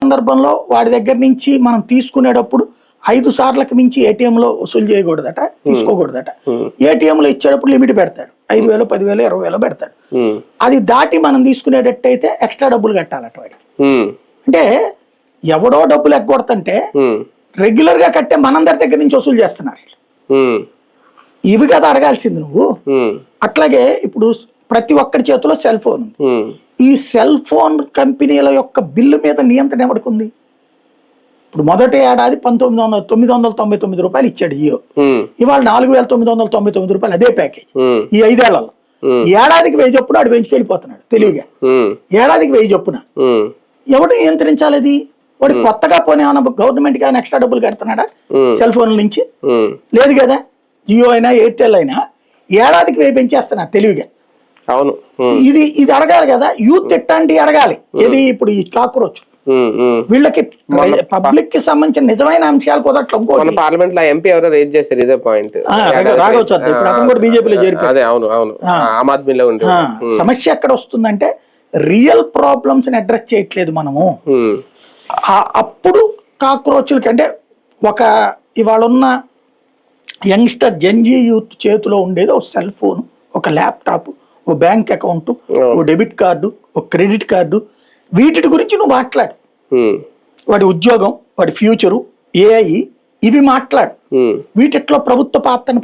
సందర్భంలో వాడి దగ్గర నుంచి మనం తీసుకునేటప్పుడు 5 సార్లకు మించి ఏటీఎంలో వసూలు చేయకూడదట, తీసుకోకూడదట. ఏటీఎంలో ఇచ్చేటప్పుడు లిమిట్ పెడతాడు, 5,000, 10,000, 20,000 పెడతాడు. అది దాటి మనం తీసుకునేటట్టయితే ఎక్స్ట్రా డబ్బులు కట్టాలట వాడికి. అంటే ఎవడో డబ్బులు ఎగ్గొడుతుంటే రెగ్యులర్ గా కట్టే మనందరి దగ్గర నుంచి వసూలు చేస్తున్నారు. ఇవి కదా అడగాల్సింది నువ్వు. అట్లాగే ఇప్పుడు ప్రతి ఒక్కరి చేతిలో సెల్ ఫోన్ ఉంది. ఈ సెల్ ఫోన్ కంపెనీల యొక్క బిల్లు మీద నియంత్రణ ఎవరికి? ఇప్పుడు మొదటి ఏడాది 999 రూపాయలు ఇచ్చాడు జియో, ఇవాళ 4,999 రూపాయలు అదే ప్యాకేజ్. ఈ 5 ఏళ్లలో ఏడాదికి 1000 చొప్పున ఆడు పెంచుకెళ్ళిపోతున్నాడు తెలివిగా. ఏడాదికి 1000 చొప్పున ఎవడు నియంత్రించాలి? అది వాడు కొత్తగా పోనీ ఏమన్నా గవర్నమెంట్ కి ఎక్స్ట్రా డబ్బులు కడుతున్నాడా సెల్ ఫోన్ల నుంచి? లేదు కదా. జియో అయినా ఎయిర్టెల్ అయినా ఏడాదికి 1000 పెంచేస్తున్నారు తెలివిగా. అవును, ఇది అడగాలి కదా. యూత్ ఎట్లాంటి అడగాలి. ఇది ఇప్పుడు ఈ కాక్రోచ్ వీళ్ళకి పబ్లిక్ కి సంబంధించిన నిజమైన అంశాలు కుదరట్లు. ఇంకోటి పార్లమెంట్ లో ఎంపీ ఎవరో రేజ్ చేశారు ఇదే పాయింట్. రాఘవ్ చౌదరి ఇప్పుడు అతను కూడా బీజేపీలో చేరిపోయాడు. ఆమ్ ఆద్మీలో ఉండే సమస్య ఎక్కడ వస్తుందంటే రియల్ ప్రాబ్లమ్స్ ని అడ్రస్ చేయట్లేదు మనము. అప్పుడు కాక్రోచ్లకి అంటే ఇవాళ ఉన్న యంగ్స్టర్ జెన్జీ యూత్ చేతిలో ఉండేది ఒక సెల్ ఫోన్, ఒక ల్యాప్టాప్, ఓ బ్యాంక్ అకౌంట్, ఓ డెబిట్ కార్డు, ఒక క్రెడిట్ కార్డు. వీటి గురించి నువ్వు మాట్లాడు. వాడి ఉద్యోగం, వాడి ఫ్యూచరు, ఏఐ, ఇవి మాట్లాడు. వీటిట్లో ప్రభుత్వ పాత్రను